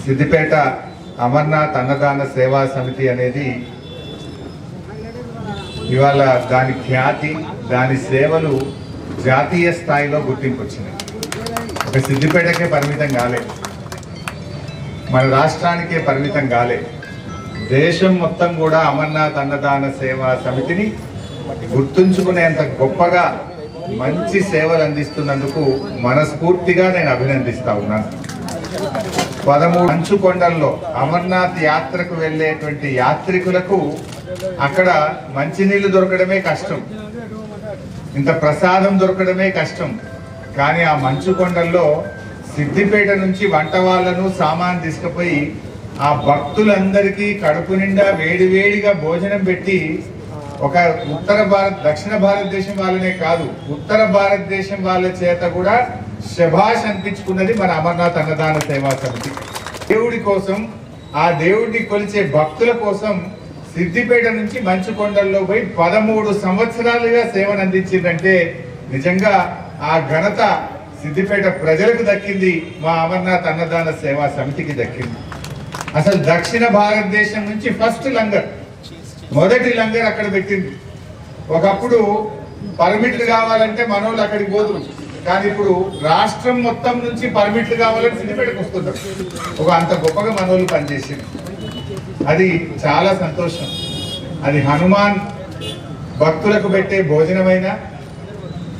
సిద్దిపేట అమర్నాథ్ అన్నదాన సేవా సమితి అనేది ఇవాళ దాని ఖ్యాతి, దాని సేవలు జాతీయ స్థాయిలో గుర్తింపు వచ్చినాయి. ఒక సిద్దిపేటకే పరిమితం కాలే, మన రాష్ట్రానికే పరిమితం కాలే, దేశం మొత్తం కూడా అమర్నాథ్ అన్నదాన సేవా సమితిని గుర్తుంచుకునేంత గొప్పగా మంచి సేవలు అందిస్తున్నందుకు మనస్ఫూర్తిగా నేను అభినందిస్తా ఉన్నాను. 13 మంచు కొండల్లో అమర్నాథ్ యాత్రకు వెళ్ళేటువంటి యాత్రికులకు అక్కడ మంచినీళ్లు దొరకడమే కష్టం, ఇంత ప్రసాదం దొరకడమే కష్టం. కానీ ఆ మంచు కొండల్లో సిద్దిపేట నుంచి వంట వాళ్ళను సామాన్ తీసుకుపోయి ఆ భక్తులందరికీ కడుపు నిండా వేడివేడిగా భోజనం పెట్టి ఒక దక్షిణ భారతదేశం వాళ్ళనే కాదు, ఉత్తర భారతదేశం వాళ్ళ చేత కూడా శభాష్ అనిపించుకున్నది మన అమర్నాథ్ అన్నదాన సేవా సమితి. దేవుడి కోసం, ఆ దేవుడిని కొలిచే భక్తుల కోసం సిద్దిపేట నుంచి మంచుకొండల్లో పోయి 13 సంవత్సరాలుగా సేవను అందించిందంటే నిజంగా ఆ ఘనత సిద్దిపేట ప్రజలకు దక్కింది, మా అమర్నాథ్ అన్నదాన సేవా సమితికి దక్కింది. అసలు దక్షిణ భారతదేశం నుంచి ఫస్ట్ లంగర్, మొదటి లంగర్ అక్కడ పెట్టింది. ఒకప్పుడు పర్మిట్లు కావాలంటే మనోళ్ళు అక్కడికి పోతున్నారు, కానీ ఇప్పుడు రాష్ట్రం మొత్తం నుంచి పర్మిట్లు కావాలని సిద్దిపేటకు వస్తున్నారు. అంత గొప్పగా మనోళ్ళు పనిచేసింది. అది చాలా సంతోషం. అది హనుమాన్ భక్తులకు పెట్టే భోజనమైనా,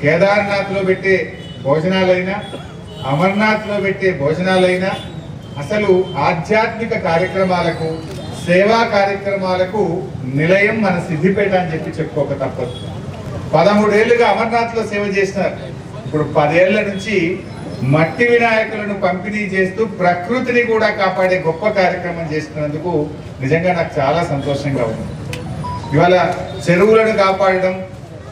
కేదార్నాథ్లో పెట్టే భోజనాలైనా, అమర్నాథ్లో పెట్టే భోజనాలైనా, అసలు ఆధ్యాత్మిక కార్యక్రమాలకు, సేవా కార్యక్రమాలకు నిలయం మన సిద్దిపేట అని చెప్పుకోక తప్పదు. 13 ఏళ్లుగా అమర్నాథ్లో సేవ చేసినారు. ఇప్పుడు 10 ఏళ్ల నుంచి మట్టి వినాయకులను పంపిణీ చేస్తూ ప్రకృతిని కూడా కాపాడే గొప్ప కార్యక్రమం చేస్తున్నందుకు నిజంగా నాకు చాలా సంతోషంగా ఉంది. ఇవాళ చెరువులను కాపాడడం,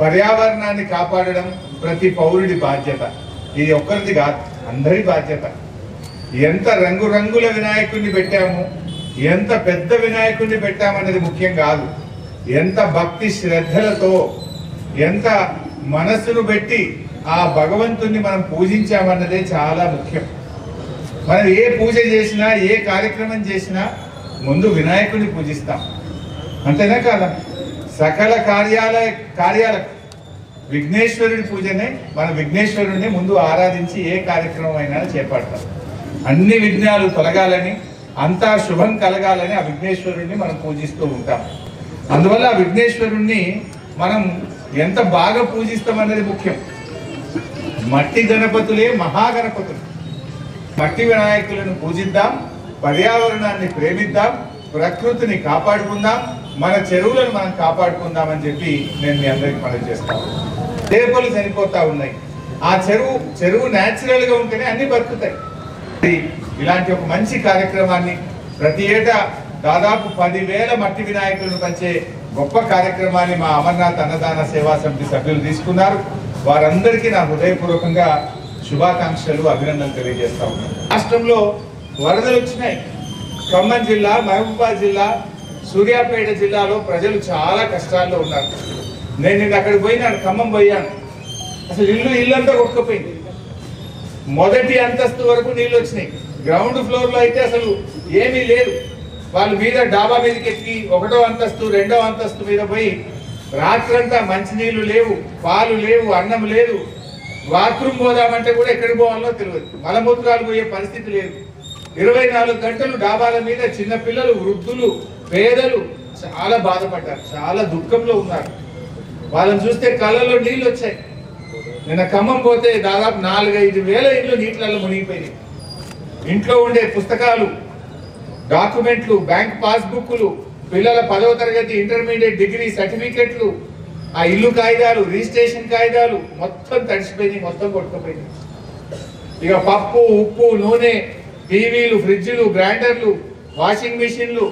పర్యావరణాన్ని కాపాడడం ప్రతి పౌరుడి బాధ్యత. ఇది ఒక్కరిది కాదు, అందరి బాధ్యత. ఎంత రంగురంగుల వినాయకుడిని పెట్టాము, ఎంత పెద్ద వినాయకుడిని పెట్టామన్నది ముఖ్యం కాదు, ఎంత భక్తి శ్రద్ధలతో, ఎంత మనస్సును పెట్టి ఆ భగవంతుణ్ణి మనం పూజించామన్నదే చాలా ముఖ్యం. మనం ఏ పూజ చేసినా, ఏ కార్యక్రమం చేసినా ముందు వినాయకుడిని పూజిస్తాం, అంతేనా కాదా? సకల కార్యాలకు విఘ్నేశ్వరుడి పూజనే, మన విఘ్నేశ్వరుడిని ముందు ఆరాధించి ఏ కార్యక్రమం అయినా చేపడతాం. అన్ని విఘ్నాలు తొలగాలని, అంతా శుభం కలగాలని ఆ విఘ్నేశ్వరుణ్ణి మనం పూజిస్తూ ఉంటాం. అందువల్ల ఆ విఘ్నేశ్వరుణ్ణి మనం ఎంత బాగా పూజిస్తామన్నది ముఖ్యం. మట్టి గణపతులే మహాగణపతులు. మట్టి వినాయకులను పూజిద్దాం, పర్యావరణాన్ని ప్రేమిద్దాం, ప్రకృతిని కాపాడుకుందాం, మన చెరువులను మనం కాపాడుకుందాం అని చెప్పి నేను మీ అందరికి మనవి చేస్తాను. చేపలు చనిపోతా ఉన్నాయి. ఆ చెరువు న్యాచురల్ గా ఉంటేనే అన్ని బతుకుతాయి. ఇలాంటి ఒక మంచి కార్యక్రమాన్ని ప్రతి ఏటా దాదాపు 10,000 మట్టి వినాయకులను పంచే గొప్ప కార్యక్రమాన్ని మా అమర్నాథ్ అన్నదాన సేవా సమితి సభ్యులు తీసుకున్నారు. వారందరికీ నా హృదయపూర్వకంగా శుభాకాంక్షలు, అభినందనలు తెలియజేస్తా ఉన్నాను. రాష్ట్రంలో వరదలు వచ్చినాయి. ఖమ్మం జిల్లా, మహబూబాబాద్ జిల్లా, సూర్యాపేట జిల్లాలో ప్రజలు చాలా కష్టాల్లో ఉన్నారు. నేను నిన్న అక్కడికి పోయినాను, ఖమ్మం పోయాను. అసలు ఇల్లంతా కొట్టుకుపోయింది. మొదటి అంతస్తు వరకు నీళ్ళు వచ్చినాయి. గ్రౌండ్ ఫ్లోర్ లో అయితే అసలు ఏమీ లేదు. వాళ్ళు మీద డాబా మీదకి ఎక్కి 1వ అంతస్తు 2వ అంతస్తు మీద పోయి రాత్రంతా మంచినీళ్లు లేవు, పాలు లేవు, అన్నం లేదు. బాత్రూమ్ పోదామంటే కూడా ఎక్కడికి పోవాలో తెలియదు. మలమూత్రాలు పోయే పరిస్థితి లేదు. 24 గంటలు డాబాల మీద చిన్నపిల్లలు, వృద్ధులు, పేదలు చాలా బాధపడ్డారు, చాలా దుఃఖంలో ఉన్నారు. వాళ్ళని చూస్తే కళ్ళలో నీళ్ళు వచ్చాయి. నిన్న ఖమ్మం పోతే దాదాపు 4-5 వేల ఇళ్ళు నీటిలలో మునిగిపోయినాయి. ఇంట్లో ఉండే పుస్తకాలు, డాక్యుమెంట్లు, బ్యాంక్ పాస్బుక్లు, పిల్లల 10వ తరగతి, ఇంటర్మీడియట్, డిగ్రీ సర్టిఫికెట్లు, ఆ ఇల్లు కాగితాలు, రిజిస్ట్రేషన్ కాగితాలు మొత్తం తడిసిపోయినాయి, మొత్తం కొట్టుకుపోయినాయి. ఇక పప్పు, ఉప్పు, నూనె, టీవీలు, ఫ్రిడ్జ్లు, గ్రైండర్లు, వాషింగ్ మిషన్లు,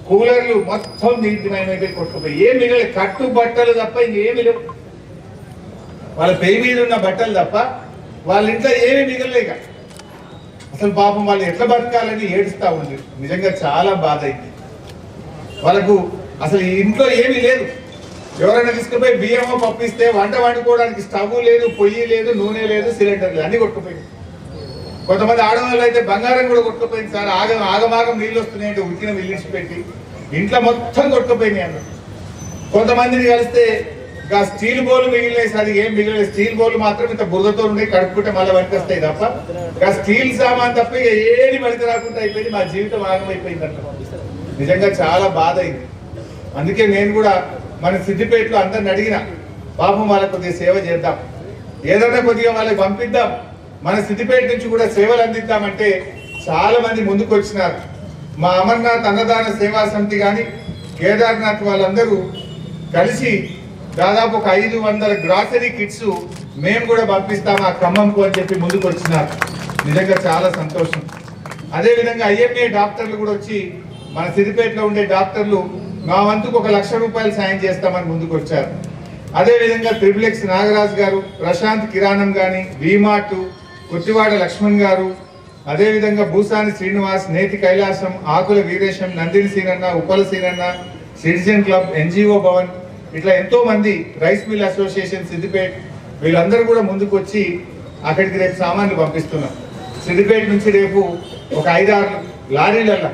కూలర్లు మొత్తం నీటిమయమైపోయి కొట్టుకుపోయి ఏం మిగలే. కట్టు బట్టలు తప్ప ఇంకేమి లేవు. వాళ్ళ పెయి మీద ఉన్న బట్టలు తప్ప వాళ్ళ ఇంట్లో ఏమీ మిగలలేక అసలు పాపం వాళ్ళు ఎట్లా బతకాలని ఏడుస్తూ ఉంది. నిజంగా చాలా బాధ అయింది. వాళ్ళకు అసలు ఇంట్లో ఏమీ లేదు. ఎవరైనా తీసుకుపోయి బియ్యమో పప్పిస్తే వంట వండుకోవడానికి స్టవ్ లేదు, పొయ్యి లేదు, నూనె లేదు, సిలిండర్ లేదు, అన్ని కొట్టుకుపోయింది. కొంతమంది ఆడవాళ్ళు అయితే బంగారం కూడా కొట్టుకుపోయింది సార్, ఆగమాగం నీళ్ళు వస్తున్నాయంటే ఉరికిన విల్లించి పెట్టి ఇంట్లో మొత్తం కొట్టుకుపోయినాయి అన్న. కొంతమందిని కలిస్తే ఇంకా స్టీల్ బౌల్ మిగిలినాయి సార్, ఏం మిగిలిన స్టీల్ బౌల్ మాత్రం ఇంత బురదతో ఉండి కడుక్కుంటే మళ్ళీ వెనక్కి వస్తాయి తప్ప ఇంకా స్టీల్ సామాన్ తప్ప ఇక ఏది వెనక రాకుండా అయిపోయింది. మా జీవితం ఆగమైపోయింది అన్న. నిజంగా చాలా బాధ అయింది. అందుకే నేను కూడా మన సిద్దిపేటలో అందరిని అడిగిన, పాపం వాళ్ళకి కొద్దిగా సేవ చేద్దాం, ఏదైనా కొద్దిగా వాళ్ళకి పంపిద్దాం, మన సిద్దిపేట నుంచి కూడా సేవలు అందిద్దామంటే చాలా మంది ముందుకు వచ్చినారు. మా అమర్నాథ్ అన్నదాన సేవా సమితి కానీ కేదార్నాథ్ వాళ్ళందరూ కలిసి దాదాపు ఒక 500 గ్రాసరీ కిట్స్ మేము కూడా పంపిస్తాం ఆ ఖమ్మంకు అని చెప్పి ముందుకు వచ్చినారు. నిజంగా చాలా సంతోషం. అదేవిధంగా IMA డాక్టర్లు కూడా వచ్చి మన సిద్దిపేటలో ఉండే డాక్టర్లు మా వంతుకు 1 లక్ష రూపాయలు సాయం చేస్తామని ముందుకు వచ్చారు. అదేవిధంగా XXX నాగరాజ్ గారు, ప్రశాంత్ కిరాణం కానీ, వీమార్ట్, కుర్తివాడ లక్ష్మణ్ గారు, అదేవిధంగా భూసాని శ్రీనివాస్, నేతి కైలాసం, ఆకుల వీరేశం, నందిని సీనన్న, ఉప్పల సీనన్న, సిటిజన్ క్లబ్, NGO భవన్, ఇట్లా ఎంతో మంది, రైస్ మిల్ అసోసియేషన్ సిద్దిపేట, వీళ్ళందరూ కూడా ముందుకు వచ్చి అక్కడికి రేపు సామాన్లు పంపిస్తున్నాం. సిద్దిపేట నుంచి రేపు ఒక 5-6 లారీలలో